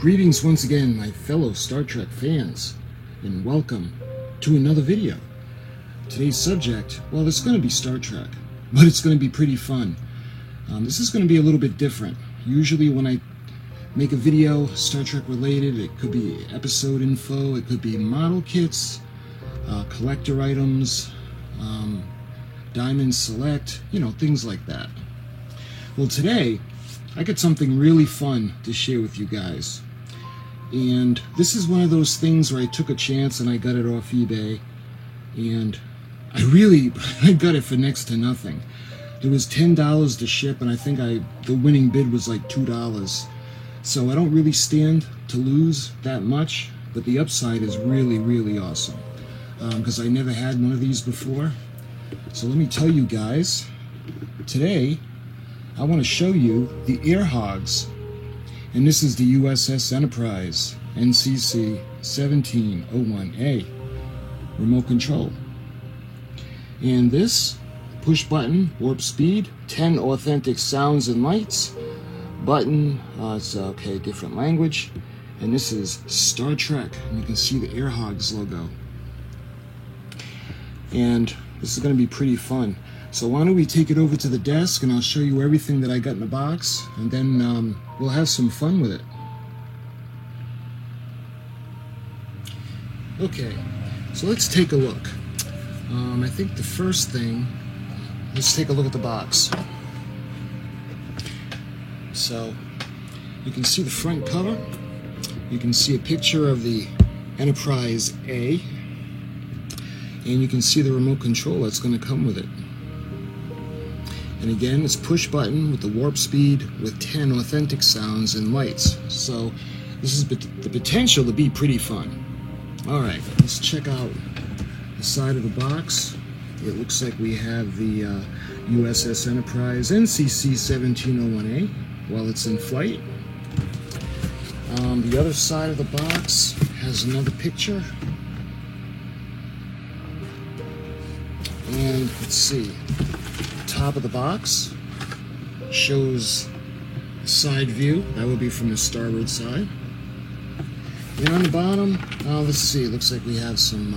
Greetings once again, my fellow Star Trek fans, and welcome to another video. Today's subject, well, it's going to be Star Trek, but it's going to be pretty fun. This is going to be a little bit different. Usually when I make a video Star Trek related, it could be episode info, it could be model kits, collector items, Diamond Select, things like that. Well, today I got something really fun to share with you guys. And this is one of those things where I took a chance and I got it off eBay, and I got it for next to nothing. It was $10 to ship, and I think the winning bid was like $2. So I don't really stand to lose that much, but the upside is really, really awesome. Because I never had one of these before. So let me tell you guys, today I want to show you the Air Hogs. And this is the USS Enterprise, NCC 1701A, remote control. And this, push button, warp speed, 10 authentic sounds and lights, button, it's okay, different language, and this is Star Trek, and you can see the Air Hogs logo. And this is going to be pretty fun. So why don't we take it over to the desk and I'll show you everything that I got in the box, and then we'll have some fun with it. Okay, so let's take a look. I think the first thing, let's take a look at the box. So you can see the front cover. You can see a picture of the Enterprise A, and you can see the remote control that's going to come with it. And again, it's push button with the warp speed with 10 authentic sounds and lights. So this is the potential to be pretty fun. Alright, let's check out the side of the box. It looks like we have the USS Enterprise NCC 1701A while it's in flight. The other side of the box has another picture. And let's see. Top of the box shows a side view. That would be from the starboard side. And on the bottom, let's see, it looks like we have some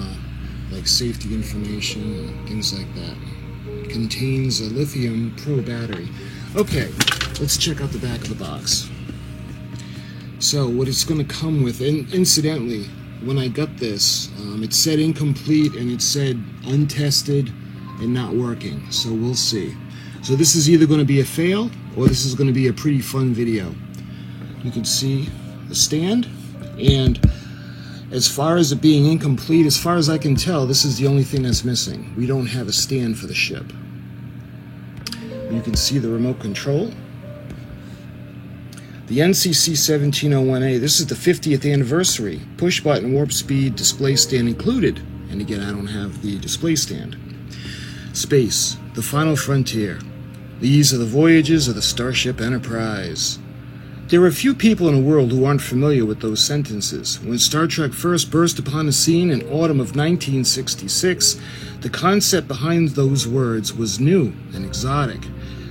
like safety information and things like that. It contains a lithium pro battery. Okay, let's check out the back of the box. So what it's going to come with, and incidentally, when I got this, it said incomplete and it said untested and not working, so we'll see. So this is either going to be a fail or this is going to be a pretty fun video. You can see the stand, and as far as it being incomplete, as far as I can tell, this is the only thing that's missing. We don't have a stand for the ship. You can see the remote control. The NCC 1701A, this is the 50th anniversary. Push button, warp speed, display stand included. And again, I don't have the display stand. Space, the final frontier. These are the voyages of the Starship Enterprise. There are few people in the world who aren't familiar with those sentences. When Star Trek first burst upon the scene in autumn of 1966, the concept behind those words was new and exotic,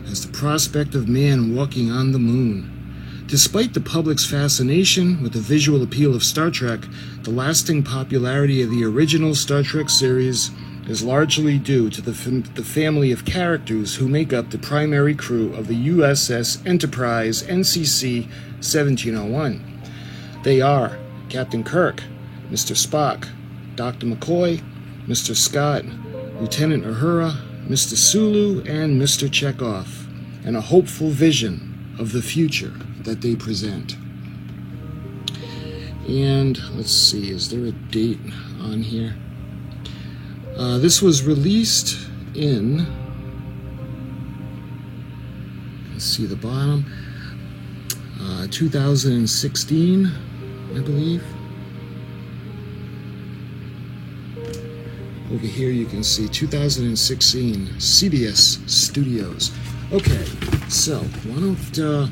as the prospect of man walking on the moon. Despite the public's fascination with the visual appeal of Star Trek, the lasting popularity of the original Star Trek series is largely due to the family of characters who make up the primary crew of the USS Enterprise NCC 1701. They are Captain Kirk, Mr. Spock, Dr. McCoy, Mr. Scott, Lieutenant Uhura, Mr. Sulu, and Mr. Chekhov, and a hopeful vision of the future that they present. And let's see, is there a date on here? This was released in, let's see the bottom, 2016, I believe. Over here you can see 2016, CBS Studios. Okay, so why don't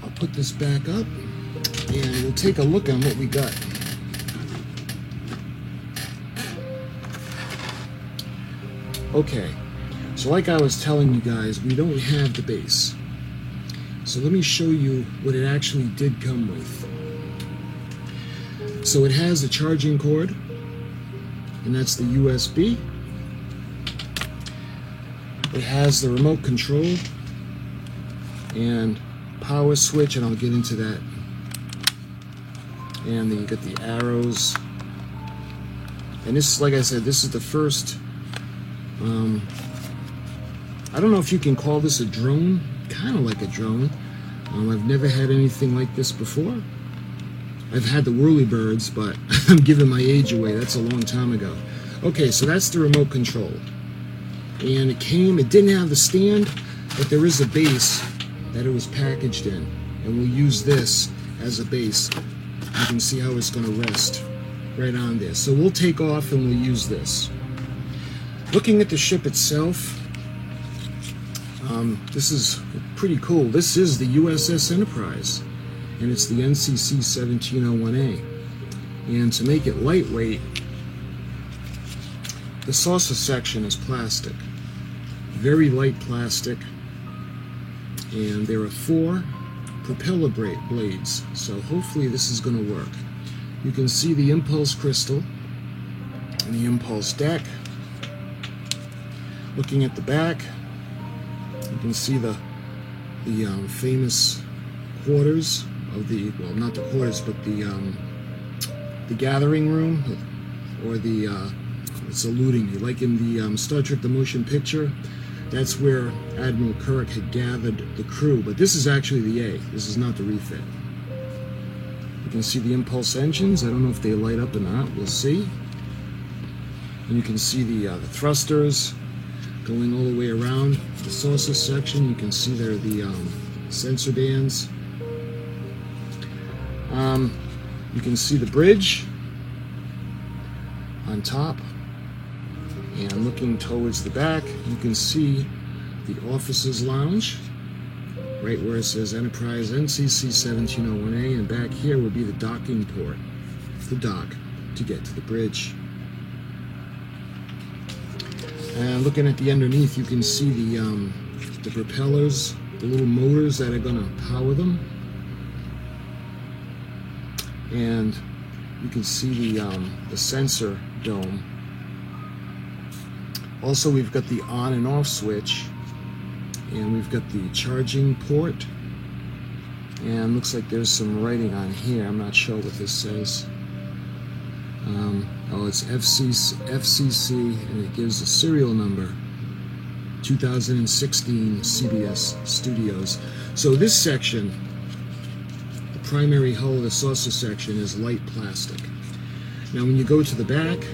I'll put this back up and we'll take a look on what we got. Okay, so like I was telling you guys, we don't have the base. So let me show you what it actually did come with. So it has a charging cord, and that's the USB. It has the remote control and power switch, and I'll get into that. And then you got the arrows. And this, like I said, this is the first, I don't know if you can call this a drone, kind of like a drone. I've never had anything like this before. I've had the Whirlybirds, but I'm giving my age away. That's a long time ago. Okay, so that's the remote control. And it didn't have the stand, but there is a base that it was packaged in. And we'll use this as a base. You can see how it's going to rest right on there. So we'll take off and we'll use this. Looking at the ship itself, this is pretty cool. This is the USS Enterprise, and it's the NCC 1701A. And to make it lightweight, the saucer section is plastic, very light plastic, and there are 4 propeller blades, so hopefully this is going to work. You can see the impulse crystal and the impulse deck. Looking at the back, you can see the famous quarters of the, well, not the quarters, but the gathering room, or the it's eluding me, like in the Star Trek The Motion Picture. That's where Admiral Kirk had gathered the crew, but this is actually the A. This is not the refit. You can see the impulse engines. I don't know if they light up or not. We'll see. And you can see the thrusters going all the way around the saucer section. You can see there are the sensor bands. You can see the bridge on top. And looking towards the back, you can see the officers' lounge, right where it says Enterprise NCC 1701A, and back here would be the docking port, the dock, to get to the bridge. And looking at the underneath, you can see the propellers, the little motors that are going to power them. And you can see the sensor dome. Also, we've got the on and off switch, and we've got the charging port, and looks like there's some writing on here. I'm not sure what this says. Oh, it's FCC, and it gives a serial number, 2016 CBS Studios. So this section, the primary hull of the saucer section, is light plastic. Now when you go to the back,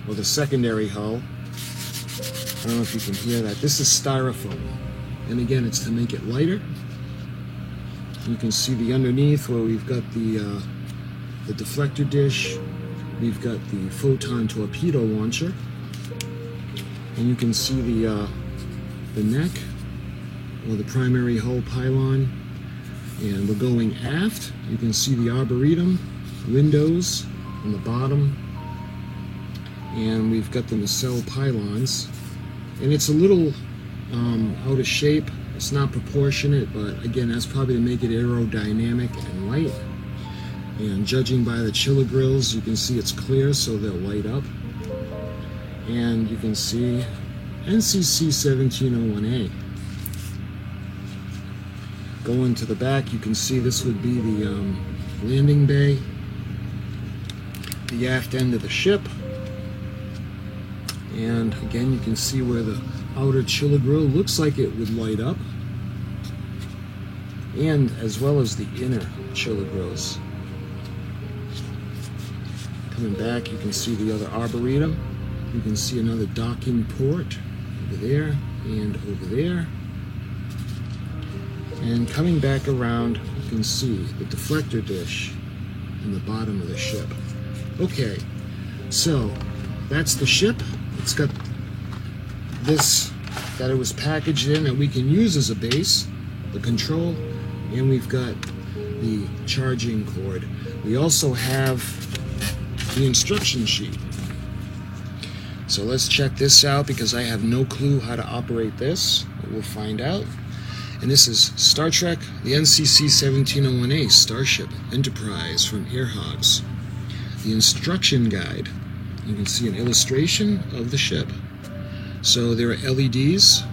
or the secondary hull, I don't know if you can hear that, this is styrofoam, and again, it's to make it lighter. You can see the underneath where we've got the deflector dish, we've got the photon torpedo launcher, and you can see the neck, or the primary hull pylon. And we're going aft. You can see the arboretum, windows on the bottom, and we've got the nacelle pylons, and it's a little out of shape. It's not proportionate, but again, that's probably to make it aerodynamic and light. And judging by the chiller grills, you can see it's clear, so they'll light up. And you can see NCC 1701A. Going to the back, you can see this would be the landing bay, the aft end of the ship. And again, you can see where the outer chiller grill looks like it would light up, and as well as the inner chiller grills. Coming back, you can see the other arboretum. You can see another docking port over there and over there. And coming back around, you can see the deflector dish in the bottom of the ship. Okay, so that's the ship. It's got this that it was packaged in that we can use as a base, the control, and we've got the charging cord. We also have the instruction sheet. So let's check this out, because I have no clue how to operate this. We'll find out. And this is Star Trek, the NCC 1701A Starship Enterprise from Earhogs. The instruction guide. You can see an illustration of the ship. So there are LEDs,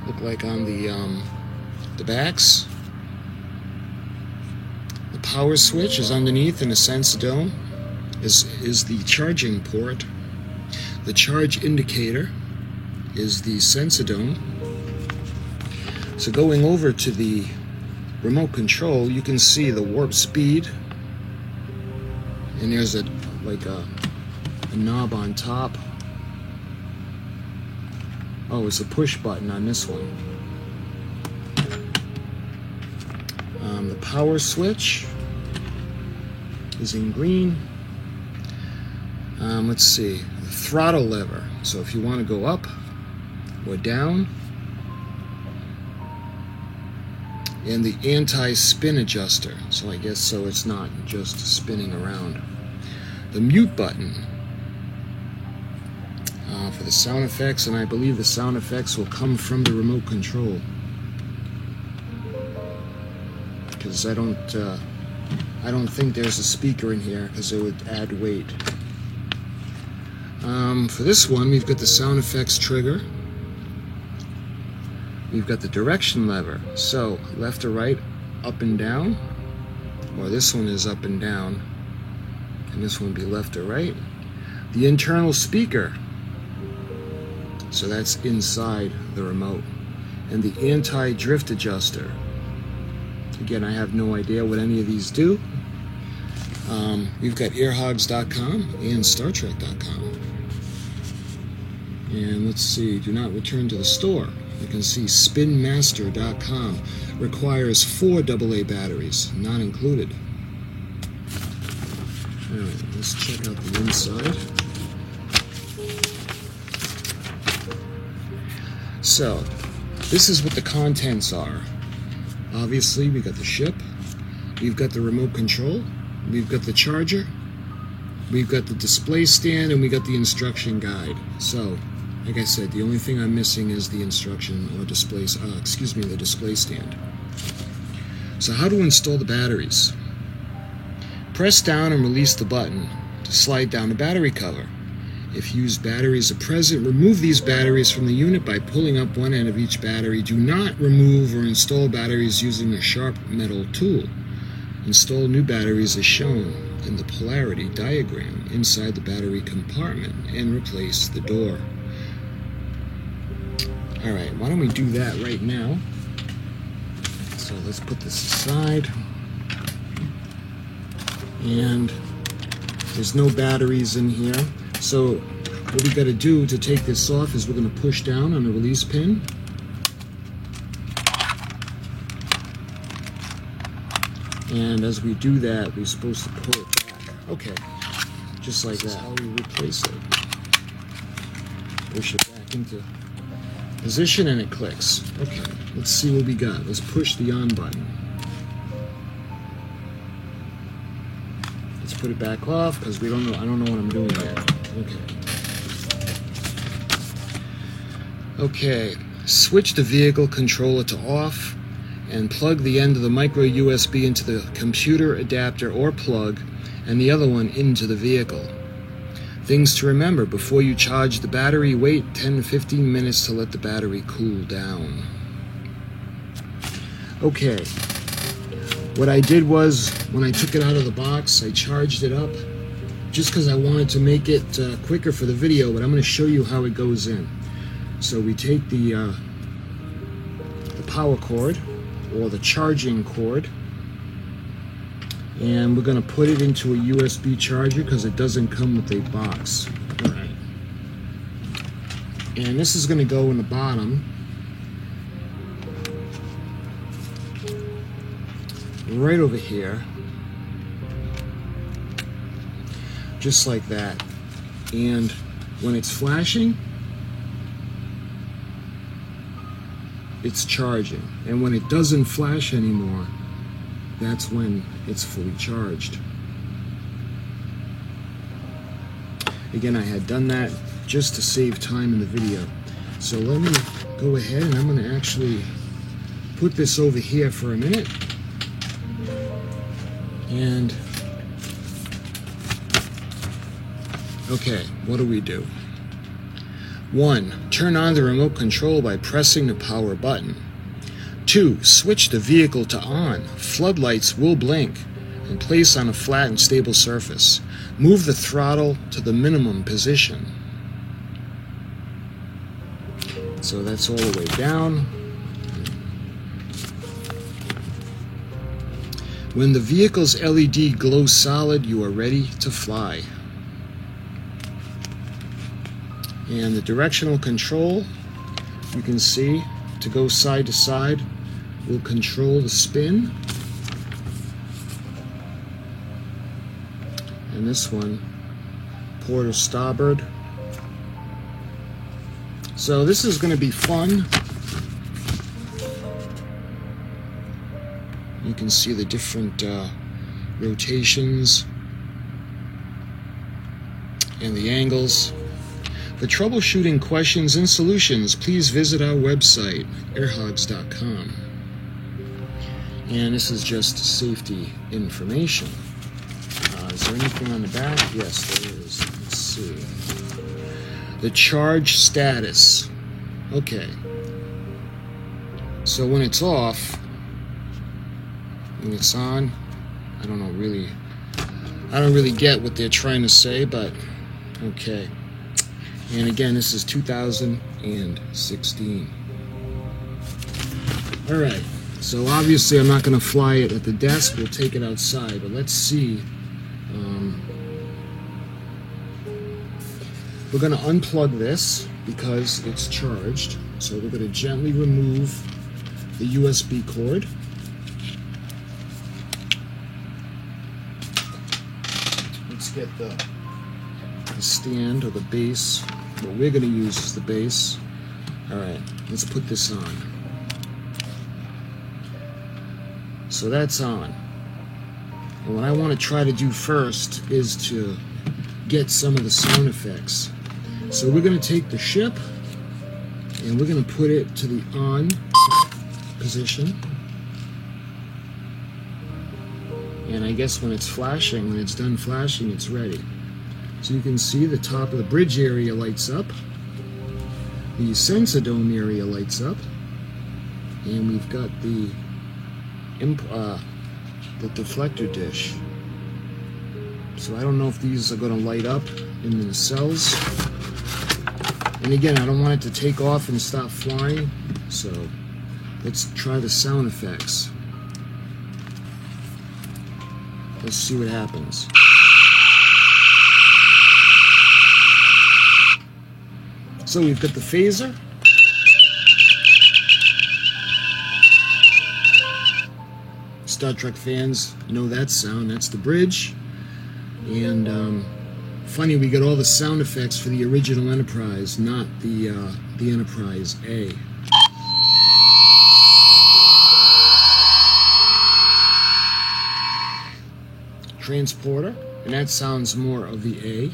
look like on the backs. The power switch is underneath in the Sensidome, is the charging port. The charge indicator is the Sensidome. So going over to the remote control, you can see the warp speed, and there's a knob on top. Oh, it's a push button on this one. The power switch is in green. Let's see, the throttle lever. So if you want to go up or down, and the anti-spin adjuster. So I guess so it's not just spinning around. The mute button for the sound effects, and I believe the sound effects will come from the remote control, because I don't think there's a speaker in here, because it would add weight. For this one, we've got the sound effects trigger. We've got the direction lever, so left or right, up and down, or this one is up and down, and this one would be left or right. The internal speaker, so that's inside the remote, and the anti-drift adjuster. Again, I have no idea what any of these do. We've got earhogs.com and StarTrek.com. And let's see, do not return to the store. You can see spinmaster.com requires 4 AA batteries, not included. Alright, let's check out the inside. So, this is what the contents are. Obviously, we got the ship, we've got the remote control, we've got the charger, we've got the display stand, and we got the instruction guide. So, like I said, the only thing I'm missing is the instruction or display, the display stand. So how to install the batteries? Press down and release the button to slide down the battery cover. If used batteries are present, remove these batteries from the unit by pulling up one end of each battery. Do not remove or install batteries using a sharp metal tool. Install new batteries as shown in the polarity diagram inside the battery compartment and replace the door. Alright, why don't we do that right now? So let's put this aside. And there's no batteries in here. So what we got to do to take this off is we're going to push down on the release pin. And as we do that, we're supposed to pull it back. Okay, just like that. That's how we replace it. Push it back into position and it clicks. Okay, let's see what we got. Let's push the on button. Let's put it back off because we don't know. I don't know what I'm doing yet. Okay, switch the vehicle controller to off and plug the end of the micro USB into the computer adapter or plug and the other one into the vehicle. Things to remember: before you charge the battery, wait 10-15 minutes to let the battery cool down. Okay, what I did was, when I took it out of the box, I charged it up just because I wanted to make it quicker for the video, but I'm going to show you how it goes in. So we take the power cord, or the charging cord, and we're going to put it into a USB charger because it doesn't come with a box. Alright. And this is going to go in the bottom, right over here, just like that. And when it's flashing, it's charging, and when it doesn't flash anymore, that's when it's fully charged. Again, I had done that just to save time in the video. So let me go ahead and I'm going to actually put this over here for a minute. And okay, what do? 1. Turn on the remote control by pressing the power button. 2. Switch the vehicle to on. Floodlights will blink and place on a flat and stable surface. Move the throttle to the minimum position. So that's all the way down. When the vehicle's LED glows solid, you are ready to fly. And the directional control, you can see, to go side to side, will control the spin. And this one, port or starboard. So this is going to be fun. You can see the different rotations and the angles. For troubleshooting questions and solutions, please visit our website, airhogs.com. And this is just safety information. Is there anything on the back? Yes, there is. Let's see. The charge status. Okay. So when it's off, when it's on, I don't really get what they're trying to say, but okay. And again, this is 2016. All right, so obviously I'm not going to fly it at the desk. We'll take it outside, but let's see. We're going to unplug this because it's charged. So we're going to gently remove the USB cord. Let's get the stand or the base. What we're going to use is the base. Alright, let's put this on. So that's on. And what I want to try to do first is to get some of the sound effects. So we're going to take the ship and we're going to put it to the on position. And I guess when it's flashing, when it's done flashing, it's ready. So you can see the top of the bridge area lights up, the sensor dome area lights up, and we've got the deflector dish. So I don't know if these are going to light up in the nacelles. And again, I don't want it to take off and stop flying, so let's try the sound effects. Let's see what happens. So we've got the phaser. Star Trek fans know that sound. That's the bridge. And funny, we got all the sound effects for the original Enterprise, not the Enterprise A. Transporter, and that sounds more of the A.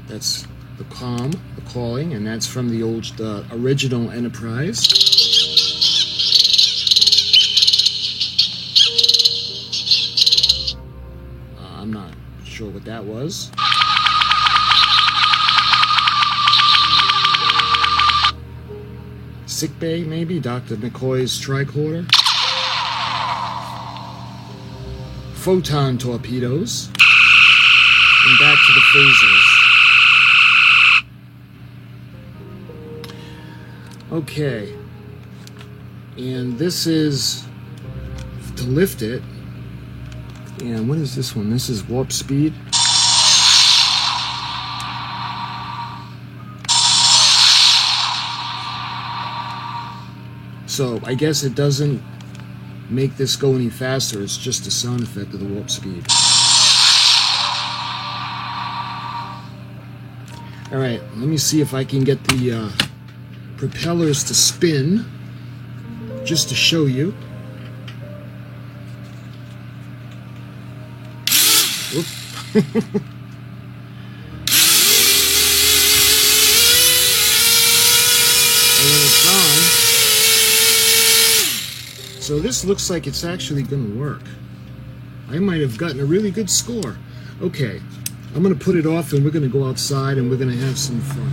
That's the COM, the calling, and that's from the original Enterprise. I'm not sure what that was. Sick bay, maybe? Dr. McCoy's tricorder. Photon torpedoes. And back to the phasers. Okay, and this is to lift it. And what is this one? This is warp speed. So I guess it doesn't make this go any faster. It's just a sound effect of the warp speed. All right, let me see if I can get the propellers to spin, just to show you. Whoop. And when it's on, So this looks like it's actually going to work. I might have gotten a really good score. Okay, I'm going to put it off and we're going to go outside and we're going to have some fun.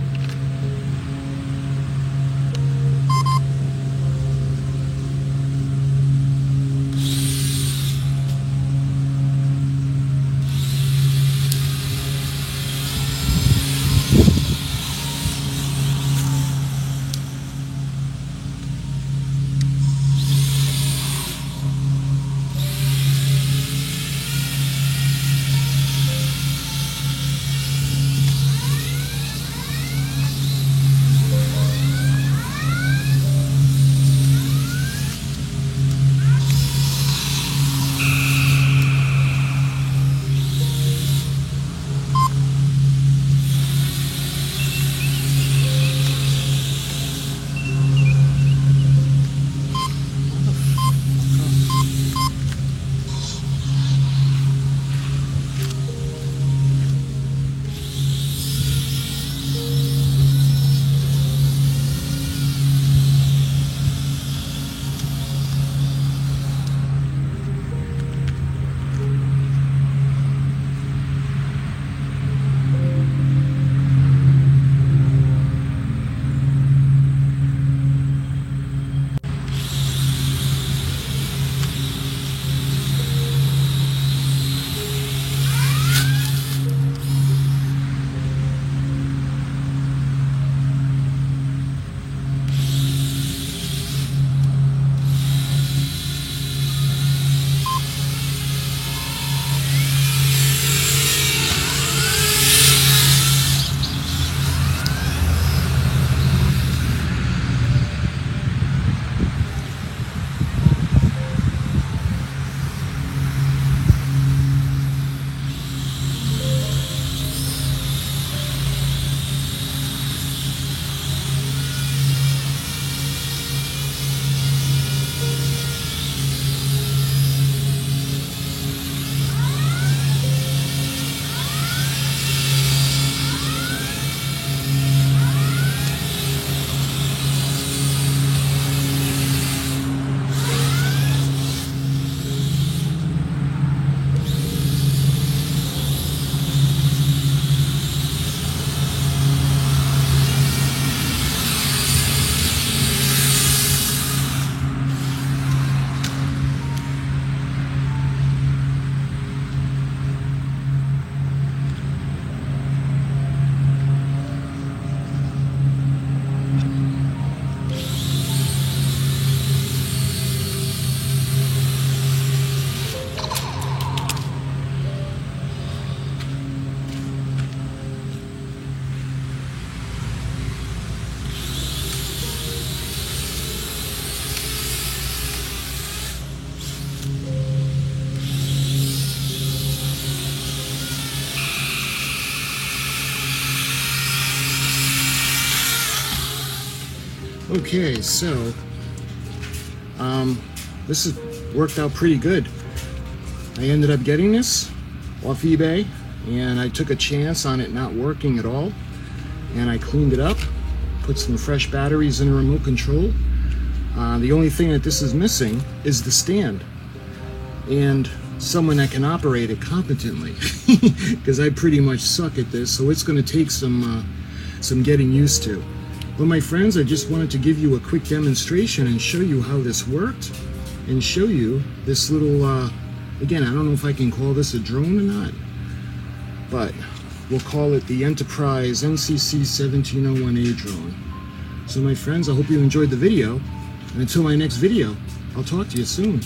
Okay, so this has worked out pretty good. I ended up getting this off eBay, and I took a chance on it not working at all, and I cleaned it up, put some fresh batteries in a remote control. The only thing that this is missing is the stand and someone that can operate it competently, because I pretty much suck at this, so it's going to take some getting used to. Well, my friends, I just wanted to give you a quick demonstration and show you how this worked, and show you this little, again, I don't know if I can call this a drone or not, but we'll call it the Enterprise NCC 1701A drone. So my friends, I hope you enjoyed the video, and until my next video, I'll talk to you soon.